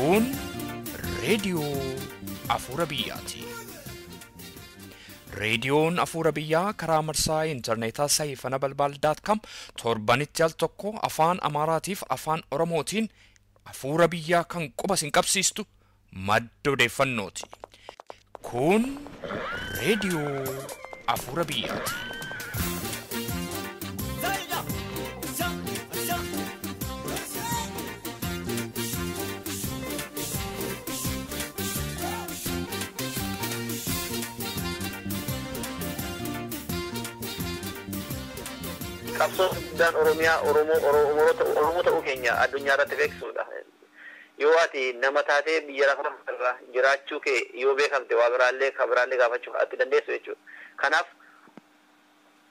Kun reediyoo Afuura Biyyaati. Reediyoon Afuura Biyyaa karaa marsaa intarneetaa saayifana balbal.com torbanitti al tokko afaan Amaaraatiif afaan Oromootiin Afuura Biyyaa kan quba sin qabsiistu madda odeeffannooti. Kun reediyoo Afuura Biyyaati. Qabsoon Oromiyaa Oromoo ta'uu keenya addunyaa irratti beeksisuudha. Yoo ati nama taatee biyya lafa jiraachuu kee yoo beekamte waa biraallee gaafachuu ati dandeessu jechuudha. Kanaaf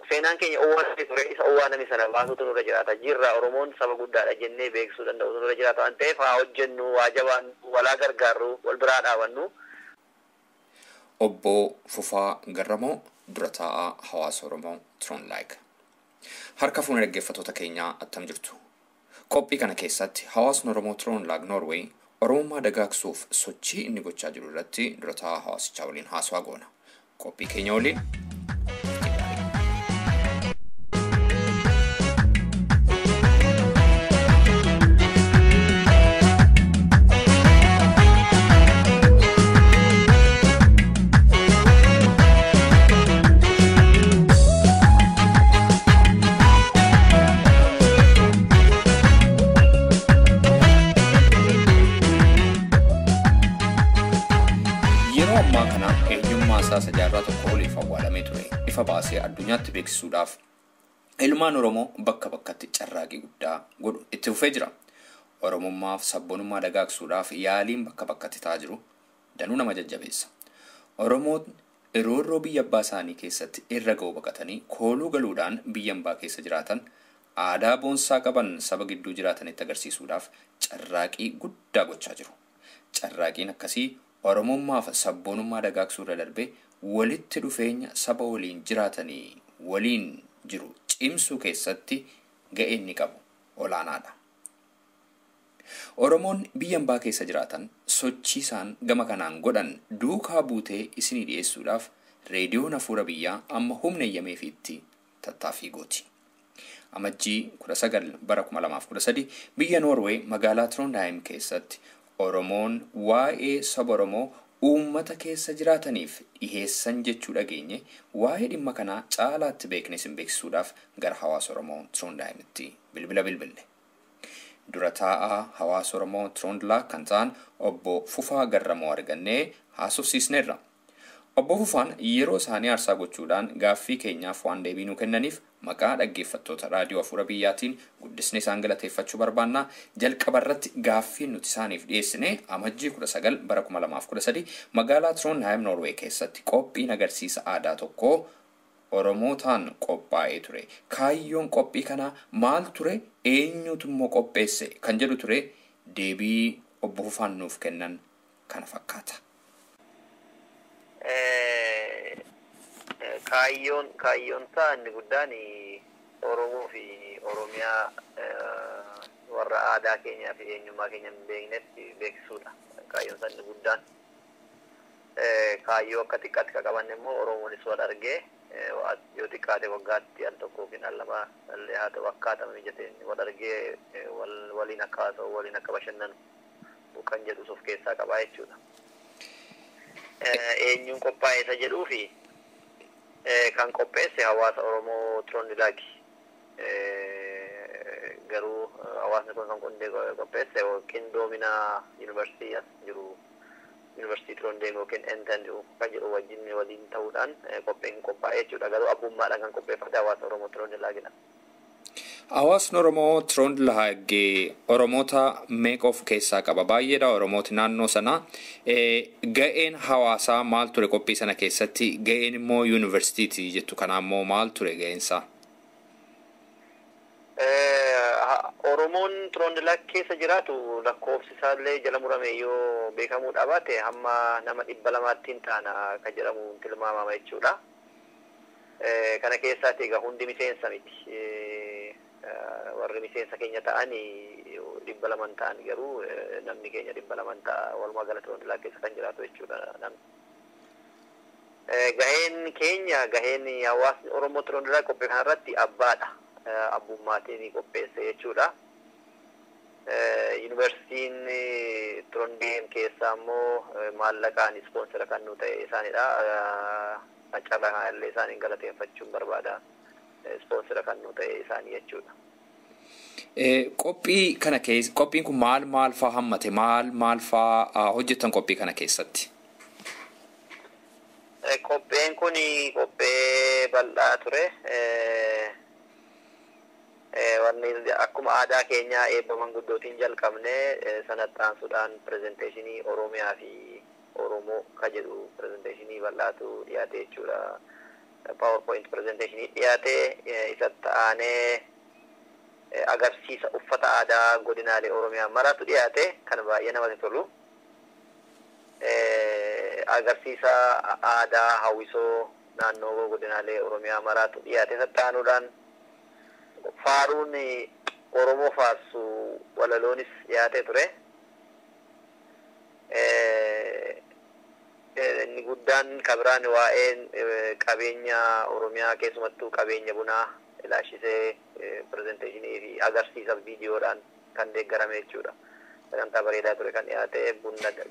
seenaan keenya owwaanni ture isa owwaaname sana baasuutu nurra jiraata. Jirra Oromoon saba guddaadha jennee beeksisuu danda'utu nurra jiraata waan ta'eef haa hojjennu, waa jabaannu, walaa gargaarru, wal biraa dhaabannu. Obbo Fufaa Garramoo dura taa'aa hawaasa Oromoo Tronlaayik. Harka fuuna dhaggeeffattoota keenyaa attam jirtu. Qophii kana keessatti hawaasni Oromoo Tronlaayik Norway Oromummaa dagaagsuuf sochii inni gochaa jiru irratti dura taa'aa hawaasichaa waliin haasawaa goona. Qophii keenya waliin sajaarraa tokko oliif awwaalamee ture ifa baasee addunyaatti beeksisuudhaaf ilmaan Oromoo bakka bakkatti carraaqii guddaa godhu itti fufee jira. Oromummaaf sabboonummaa dagaagsuudhaaf yaaliin bakka bakkatti ta'aa jiru danuu nama jajjabeessa. Oromoon iroorroo biyya abbaa isaanii keessatti irra ga'u baqatanii kooluu galuudhaan biyya ambaa keessa jiraatan aadaa boonsaa qaban saba gidduu jiraatanitti agarsiisuudhaaf carraaqii guddaa gochaa jiru. Carraaqiin akkasii Oromummaaf sabboonummaa dagaagsuu irra darbee walitti dhufeenya saba waliin jiraatanii waliin jiru cimsuu keessatti ga'ee inni qabu olaanaadha. Oromoon biyya ambaa keessa jiraatan sochii isaan gama kanaan godhan duukaa buutee isinii dhiyeessuudhaaf reediyoon Afuura Biyyaa amma humna eeyyameefiitti tattaaffii gooti. Amajjii 19 bara 2013 biyya Noorwee magaalaa Trondheim keessatti Oromoon waa'ee saba Oromoo uummata keessa jiraataniif dhiheessan jechuu dhageenye waa'ee dhimma kanaa caalaatti beekne isin beeksisuudhaaf gara hawaasa Oromoo Trondheimitti bilbille. Dura taa'aa hawaasa Oromoo Trondlaayik kan ta'an obbo Fufaa Garramoo argannee haasofsiisneerra. Obbo Fufaan yeroo isaanii aarsaa gochuudhaan gaaffii keenyaaf waan deebii nuu kennaniif maqaa dhaggeeffattoota raadiyoo Afuura Biyyaatiin guddisnee isaan galateeffachuu barbaannaa. Jalqaba irratti gaaffii nuti isaaniif dhiyeessine amajjii 19 bara 2013 magaalaa Trondheim Norway keessatti qophiin agarsiisa aadaa tokko Oromootaan qophaa'ee ture. Kaayyoon qophii kanaa maal ture? Eenyutu immoo qopheesse? Kan jedhu ture. Deebii obbo Fufaan nuuf kennan kana fakkaata. Kaayyoon isaa inni guddaan Oromoo fi Oromiyaa warra aadaa keenyaa fi eenyummaa keenya hin beeknetti beeksisuudha. Kaayyoon isaa inni guddaan kaayyoo akka xiqqaatti qaban immoo Oromoonis wal argee yoo xiqqaate waggaatti al tokkoo fi al lama illee haa ta'u akkaataa mijateen wal argee waliin akka haasa'u waliin akka bashannanu kan jedhus of keessaa qabaa jechuudha. Eenyuun qophaa'e isa jedhuu fi kan qopheesse hawaasa Oromoo Trondlaayik. Garuu hawaasni kun kan qopheesse qindoomina yuunivarsiitii as jiru yuunivarsiitii Trondheim yookiin Entendu kan jedhu waliin ta'uudhaan qophiin qophaa'e jechuudha. Garuu abbummaadhaan kan qopheeffate hawaasa Oromoo Trondlaayikidha. Hawaasni Oromoo Trondlaayik Oromoota meeqa of keessaa qaba? Baay'eedha Oromooti naannoo sana. Ga'een hawaasaa maal ture qophii sana keessatti? Ga'een immoo yuunivarsiitiiti jettu kanaa immoo maal ture ga'eensaa? Oromoon Trondlaayik keessa jiraatu lakkoofsi isaallee jala murame yoo beekamuudha baate hamma nama 200 taana kan jedhamu tilmaamama jechuudha. Kana keessaatti egaa hundi miseensa miti. Warri miseensa keenya ta'anii dhibba laman ta'an garuu namni keenya dhibba laman ta'a walumaa gala Toroondilaa keessa kan jiraatu jechuudha namni. Gaheen keenya gaheen hawaasni Oromoo Toroondilaa qophii kanarratti abbaadha. Abbummaatiin qopheesse jechuudha. Yuunivarsiitiin Toroondil keessaa immoo maallaqaan ispoonsera kan nu ta'e isaanidha. Carraa kanallee isaaniin galateeffachuun barbaada. Ispoonsera kan nu ta'e isaanii jechuudha. Qophii kana keessa qophiin kun maal faa hammate maal faa hojjetan qophii kana keessatti? Qophiin kun qophii bal'aa ture. Wanni akkuma aadaa keenyaa eebba manguddootiin jalqabne sanattaansuudhaan pirezenteeshinii Oromiyaa fi Oromoo ka jedhu pirezenteeshinii bal'aatu dhiyaate jechuudha. PowerPoint pirezenteeshinii dhiyaate isatti aanee agarsiisa uffata aadaa godinaalee Oromiyaa maraatu dhiyaate kan baay'ee namatti tolu. Agarsiisa aadaa hawwisoo naannoo godinaalee Oromiyaa maraatu dhiyaate isatti aanuudhaan faaruun Oromoo faarsu walaloonis dhiyaatee ture. Inni guddaan kabiraan waa'een qabeenya Oromiyaa keessumattuu qabeenya bunaa ilaashisee pirezenteeshinii fi agarsiisa viidiyoodhaan kan deeggarame jechuudha. Sagantaa bareedaa ture kan dhiyaate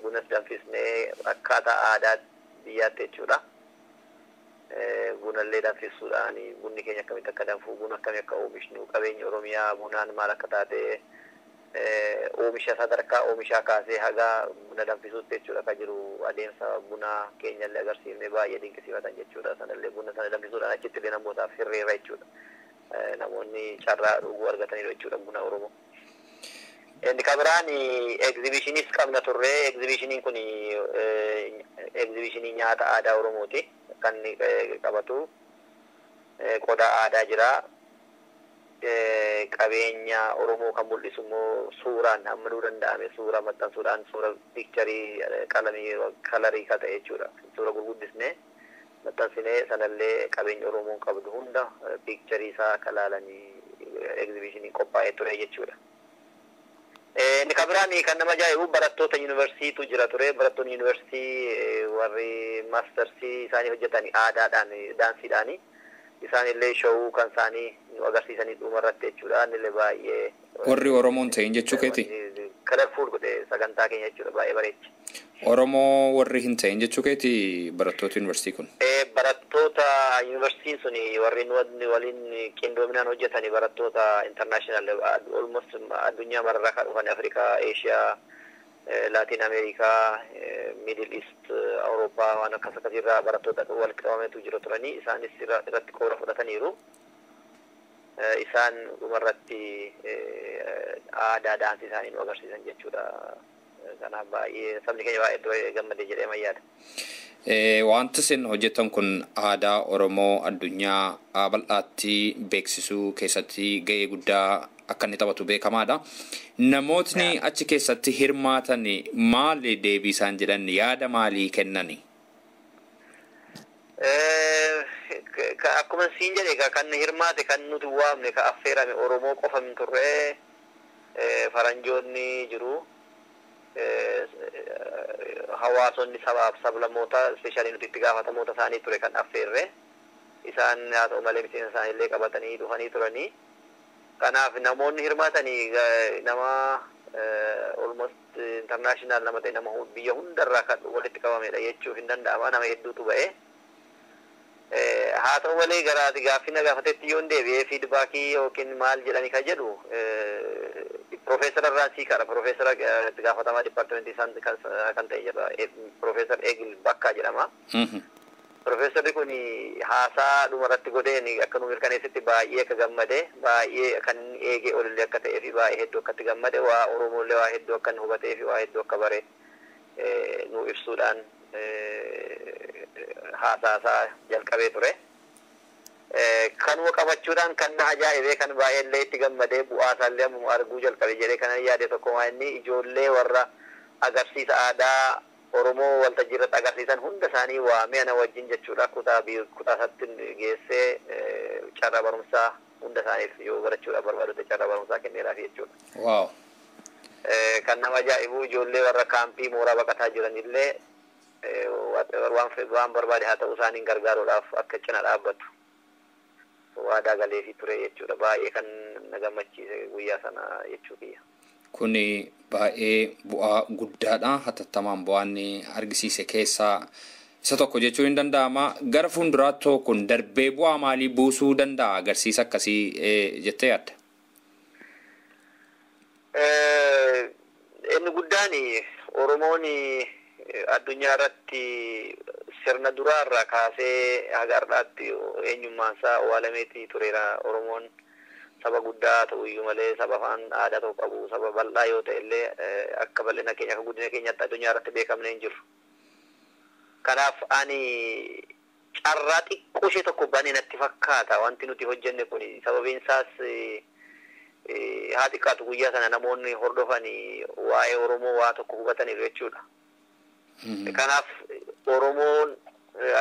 bunas danfisnee akkaataa aadaa biyyaatti jechuudha. Bunallee danfisuudhaan bunni keenya akkamitti akka danfu buna akkamii akka oomishnu qabeenya Oromiyaa bunaan maal akka taate oomisha sadarkaa oomishaa kaasee haga buna danfisuutti jechuudha kan jiru adeemsa buna keenyallee agarsiifnee baay'ee dinqisiifatan jechuudha. Sanallee buna sana danfisuudhaan achitti illee namootaaf hirreera jechuudha. Namoonni carraa dhuguu argataniiru jechuudha buna Oromoo. Inni kabiraan egzibishiniis qabna turre. Egzibishiniin kun egzibishinii nyaata aadaa Oromooti kan qabatu. Qodaa aadaa jira. Qabeenya Oromoo kan mul'isu immoo suuraan hammaduu danda'ame suura maxxansuudhaan suura piikcharii kalarii ka ta'e jechuudha. Suura gurguddisnee maxxansinee sanallee qabeenya Oromoon qabdu hunda piikcharii isaa kalaalanii egzibishiniin qophaa'ee ture jechuudha. Inni kabiraan kan nama ajaa'ibu barattoota yuunivarsiitu jira ture. Barattoonni yuunivarsiitii warri maastarsii isaanii hojjetan aadaadhaan daansiidhaani. Isaanillee showuu kan isaanii nu agarsiisanii dhumarratti jechuudha. Innillee baay'ee warri Oromoon ta'in jechuu keeti? Kalarfuul godhe sagantaa keenya jechuudha baay'ee bareechi. Oromoo warri hin ta'in jechuu keeti barattoota yuunivarsiitii kun? Barattoota yuunivarsiitiin suni warri waliin qindoominaan hojjetanii barattoota international almost addunyaa mararraa kan dhufan Afrikaa, Eeshiyaa, Laatiin Ameerikaa, Middle East, Awurooppaa waan akkasirraa barattoota wal qabameetu jiru turanii isaanis irratti qooda fudhataniiru. Isaan dhumarratti aadaa daansii isaanii nu agarsiisan jechuudha. Kanaaf baay'ee sabni keenya baay'ee gammadee jedhee mayyaadha. Wanti isin hojjetan kun aadaa Oromoo addunyaa bal'aatti beeksisuu keessatti gahee guddaa akka inni taphatu beekamaadha. Namootni achi keessatti hirmaatan maali deebii isaan jedhan yaada maalii kennani? Akkuma siin jedhe kan hirmaate kan nuti waamne ka affeerame Oromoo qofa min turre faranjoonni jiru. Hawaasonni sabaaf sablammoota ispeeshaalii nuti itti gaafatamoota isaanii ture kan affeerre. Isaan haa ta'u malee miseensa isaaniillee qabatanii dhufanii turanii. Kanaaf namoonni hirmaatanii nama almost international nama ta'e nama biyya hundarraa kan walitti qabamedha jechuuf hin danda'ama. Nama hedduutu ba'e. Haa ta'u malee garaati gaaffina gaafatetti yoo hin deebi'ee fiidbaakii yookiin maal jedhani ka jedhu Profeesar Arraasii kana Profeesara itti gaafatamaa dipaartimentii isaan kan ta'e jedha. Profeesar Egil Bakkaa jedhama. Profeesarri kun haasaa dhumarratti godheen akka nu mirkaneessitti baay'ee akka gammade baay'ee kan eegee olillee akka ta'ee fi baay'ee hedduu akkatti gammade waa Oromoollee waa hedduu akka nu hubatee fi waa hedduu akka bare nu ibsuudhaan haasaasaa jalqabee ture. Kanuma qabachuudhaan kan na ajaa'ibee kan baay'eellee itti gammadee bu'aa isaallee ammuma arguu jalqabe jedhee kanan yaade tokkumaa inni ijoollee warra agarsiisa aadaa Oromoo waltajjii irratti agarsiisan hunda isaanii waamee ana wajjin jechuudha. Kutaa isaatti geessee carraa barumsaa hunda isaaniif yoo barachuudhaaf barbaadutti carraa barumsaa kenneeraaf jechuudha. Waaw. kan nama ajaa'ibu ijoollee warra kaampii mooraa baqataa jiranillee waan barbaade haa ta'u isaaniin gargaaruudhaaf akka cina dhaabbatu waadaa galeefii ture jechuudha. Baay'ee kan na gammachiise guyyaa sana jechuu kiyya. Kuni baay'ee bu'aa guddaadha. Hatattamaan bu'aan argisiise keessaa isa tokko jechuu hin danda'ama. Gara fuulduraatti kun darbee bu'aa maalii buusuu danda'a agarsiisa akkasii jettee yaadda? Inni guddaan Oromoon addunyaa irratti sirna duraarraa kaasee haga har'aatti eenyummaansaa awwaalameetii tureera. Oromoon saba guddaa ta'uyyuu malee saba afaan aadaa tokko qabu saba bal'aa yoo ta'e illee akka bal'ina keenya akka guddina keenyatti addunyaa irratti beekamne hin jiru. Kanaaf ani carraa xiqqoo ishee tokko banee natti fakkaata wanti nuti hojjenne kun sababiin isaas haa xiqqaatu guyyaa sana namoonni hordofanii waa'ee Oromoo waa tokko hubataniiru jechuudha. Kanaaf Oromoon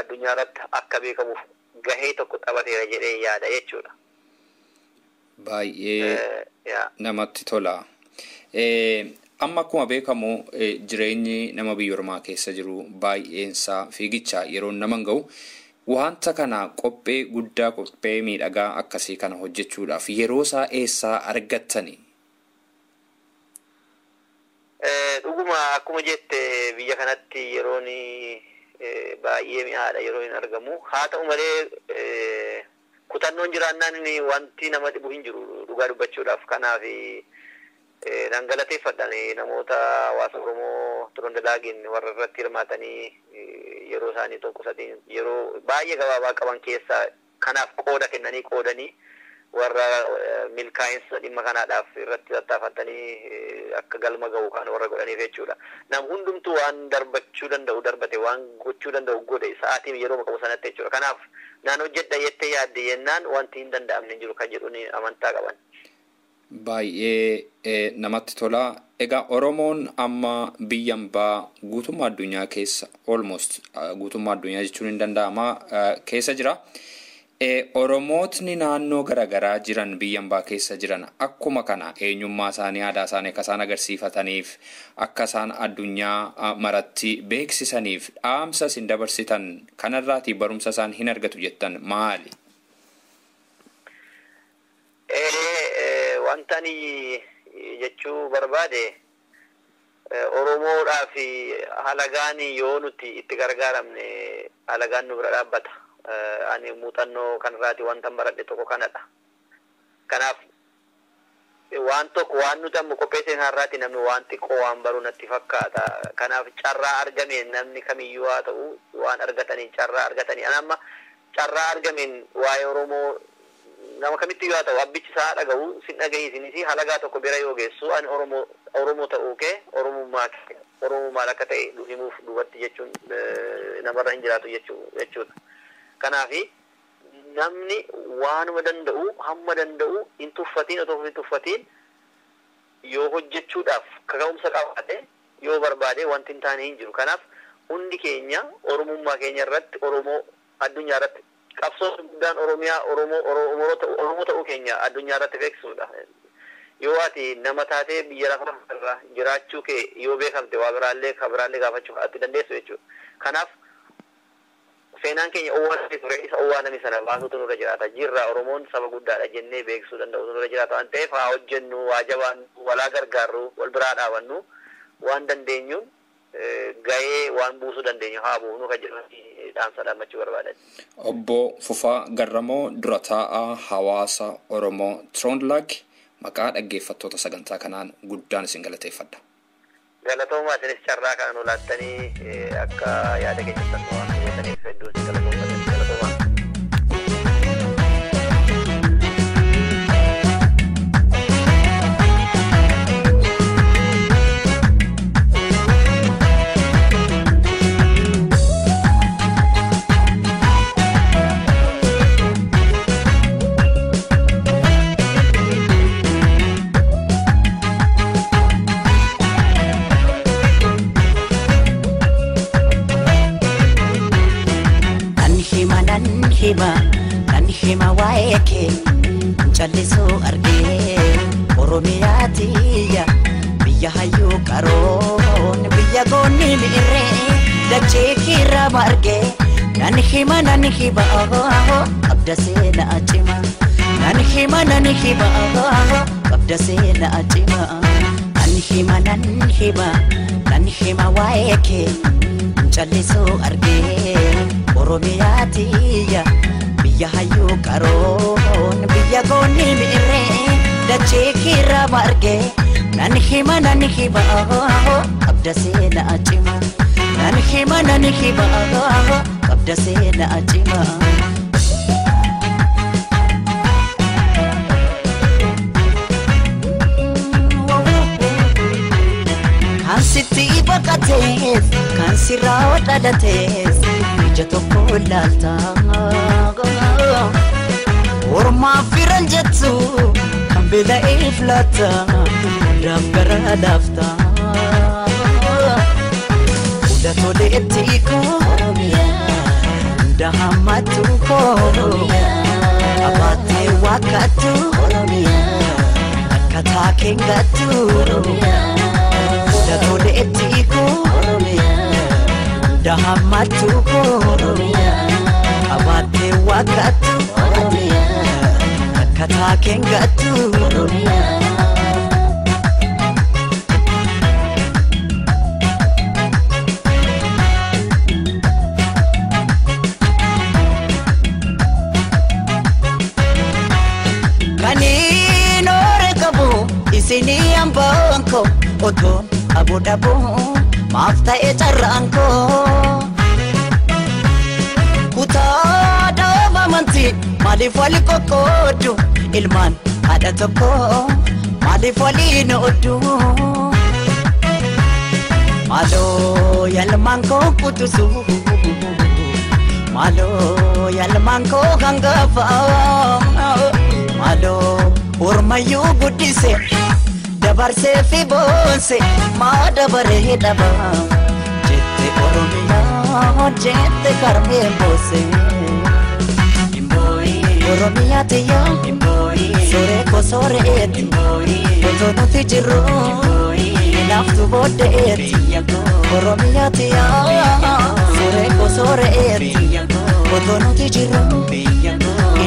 addunyaa irratti akka beekamuuf gahee tokko taphateera jedhee yaada jechuudha. Baay'ee namatti tola. Amma akkuma beekamu jireenyi nama biyya ormaa keessa jiru baay'eensaa fiigicha yeroo nama ga'u wanta kana qophee guddaa qophee miidhagaa akkasii kana hojjechuudhaaf yeroo isaa eessaa argattani? Dhuguma akkuma jette biyya kanatti yeroon baay'ee mi'aadha yeroo hin argamu. Haa ta'u malee kutannoon jiraannaan wanti nama dhibu hin jiru dhugaa dubbachuudhaaf. Kanaaf nan galateeffadhan namoota hawaasa Oromoo Turondalaagiin warra irratti hirmaatanii yeroo isaanii tokkosatiin yeroo baay'ee gabaabaa qaban keessaa kanaaf qooda kennanii qoodanii warra milkaa'insa dhimma kanaadhaaf irratti tattaafatanii akka galma ga'u kan warra godhaniif jechuudha. Nam hundumtuu waan darbachuu danda'u darbate waan gochuu danda'u godhe sa'aatii yeroo qabu sanatti jechuudha. Kanaaf naan hojjedha jettee yaadde yennaan wanti hin danda'amne hin jiru kan jedhuun amantaa qaban. Baay'ee namatti tola. Egaa Oromoon amma biyya ambaa guutummaa addunyaa keessa almost guutummaa addunyaa jechuun hin danda'ama keessa jira. Oromootni naannoo garaagaraa jiran biyya ambaa keessa jiran akkuma kana eenyummaa isaanii aadaa isaanii akka isaan agarsiifataniif akka isaan addunyaa maratti beeksisaniif dhaamsa isin dabarsitan kanarraatii barumsa isaan hin argatu jettan maali? Wantani jechuu barbaade Oromoodhaaf halagaan yoo nuti itti gargaaramne halagaan nu bira dhaabbata. Ani muuxannoo kanarraati wanta baradhe tokko kanadha. Kanaaf waan tokko waan nuti amma qopheessine har'aati namni waan xiqqoo waan baru natti fakkaata. Kanaaf carraa argameen namni kamiyyuu haa ta'u waan argatanii carraa argatanii. Ani amma carraa argameen waa'ee Oromoo nama kamitti yoo ta'u abbichi isaa dhaga'u sin dhaga'iisinis halagaa tokko bira yoo geessu ani Oromoo ta'uu kee Oromoo maal akka ta'e himuuf duubatti jechuun namarra hin jiraatu jechuudha. Kanaafi namni waanuma danda'u hamma danda'u hin tuffatiin otoo hin tuffatiin yoo hojjechuudhaaf kaka'umsa qabaate yoo barbaade wanti hin taane hin jiru. Kanaaf hundi keenya Oromummaa keenya irratti Oromoo addunyaa irratti qabsoo guddaan Oromoo ta'uu keenya addunyaa irratti beeksisuudha. Yoo ati nama taatee biyya lafarra jiraachuu kee yoo beekamte waa biraallee gaafachuu ati dandeessu jechuudha. Kanaaf seenaan keenya owwaalame ture isa owwaalame sana baasuutu nurra jiraata. Jirra Oromoon saba guddaadha jennee beeksisuu danda'utu nurra jiraata waan ta'eef haa hojjennu, waa jabaannu, walaa gargaarru, wal biraa dhaabannu waan dandeenyuun gahee waan buusuu dandeenyu haa buufnu kan jedhu dhaamsa dhaammachuu barbaadan. Obbo Fufaa Garramoo dura taa'aa hawaasa Oromoo Tiroondalag maqaa dhaggeeffattoota sagantaa kanaan guddaan isin galateeffadha. Galatoomaa isinis carraa kan nu laattanii akka yaada keessatti waan hubataniif hedduu isin galatoomaa. Nan hima waa'ee kee callisuu argee Oromiyaatiyya biyya hayyuu qaroon biyya goonni mi'irree dachee kirra margee nan hima qabda seenaa cima nan hima qabda seenaa cima nan hima waa'ee kee callisuu argee Oromiyaa tiyya biyya hayyuu qaroon biyya goonni mi'irree dachee kirra margee nan hima qabda seenaa cima nan hima qabda seenaa cima kan sitti baqatees kan sirraa dhalatees ija tokko ilaaltaa ormaa firan jettu kan beela'ee filata dabbara laaftaa hunda toleetti koo hunda hammatu koo abaatee wakkattu akkataa keengattu hunda toleetti koo hunda hammatu koo abaatee wakkattu akkataa keengattu Sini ambangko oton abodabo mafta e charranko kutada mamanti malifali kokodu ilman ada toko malifali nodu malo yalmanko kutusu malo yalmanko gangafa malo ormayu gudise dabarse fi bonse ma dabare daba jette Oromiyaa jette karme bose imboi Oromiyaa tiya imboi sore ko sore et imboi tono tijiru imboi naftu bode et Oromiyaa tiya sore ko sore et tono tijiru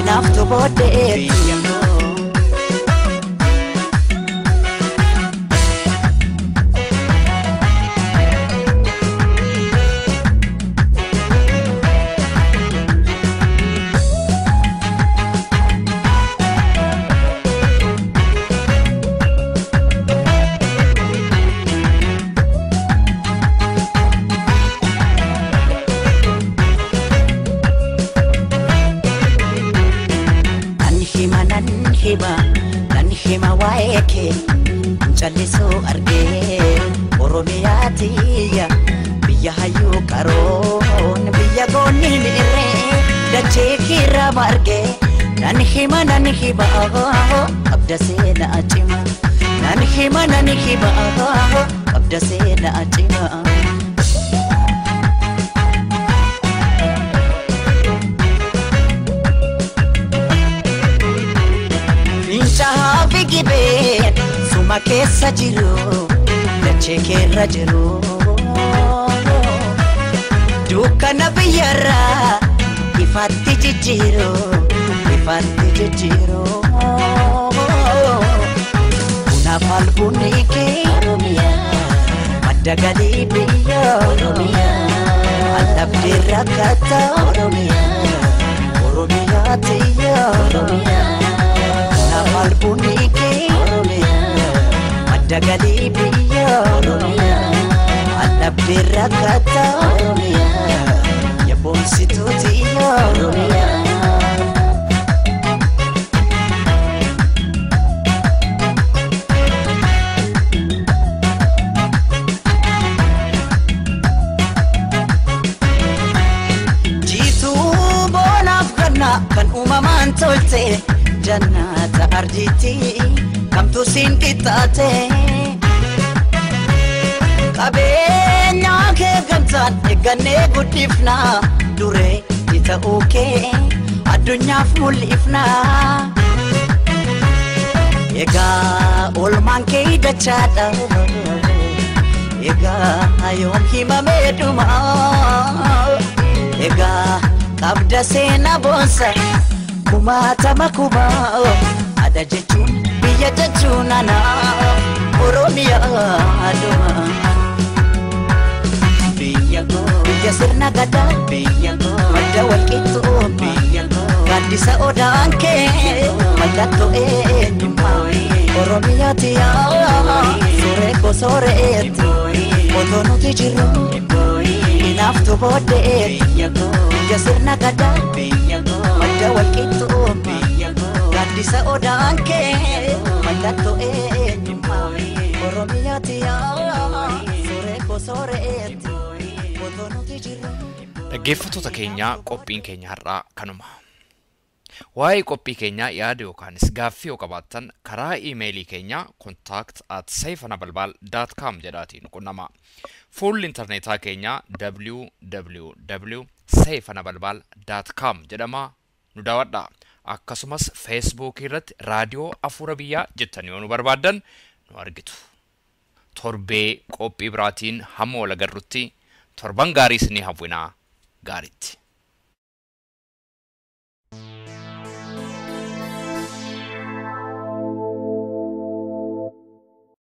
naftu bode et nan hima waa'ee kee callisuu argee Oromiyaa tiyya biyya hayyuu qaroon biyya goonni mi'irree dachee kirra margee nan hima qabda seenaa cima nan hima qabda seenaa cima Bigibeen suma keessa jiru dachee keerra jiru dukkana biyyarraa ifaatti jijjiiru bunaaf albunni kee madda galii biyya allabdee rakkata Oromiyaa tiyya albunni kee madda galii biyya allabdee rakkata yaboonsituu tiyya jiituu boonaaf ganna kan uumamaan tolte jannata arjiti kamtu sin qixxaate qabeenya kee gamtaan eeggannee guddifna duree ta'uu kee addunyaaf mul'ifna Egaa olmaan kee dachaadha Egaa yoom himamee dhuma Egaa qabda seenaa boonsa kumaatama kumaa Ada jechuun biyya jechuun ana Oromiyaa dhuma Biyya sirna gadaa madda walqixxoo Gaaddisa odaan kee mallattoo eenyummaa Oromiyaati suuree kosooreetti otoo nuti jirru hinaaftu booddeetti Biyya sirna gadaa madda walqixxoo Gaaddisa odaan kee mallattoo eenyummaa Oromiyaati suuree kosooreetti Dhaggeeffattoota keenya qophiin keenya har'aa kanuma. Waa'ee qophii keenyaa yaada yookaanis gaaffii yoo qabaattan karaa iimeelii keenyaa contact@saifanabalbal.com jedhaatiin quunnamaa. Fuulli intarneetaa keenyaa www.saifanabalbal.com jedhamaa nu daawwadhaa. Akkasumas feesbuukii irratti raadiyoo Afuura Biyyaa jettanii yoo nu barbaaddan nu argitu. Torbee qophii biraatiin hamma wal agarrutti torban gaarii isinii hawwinaa gaariitti.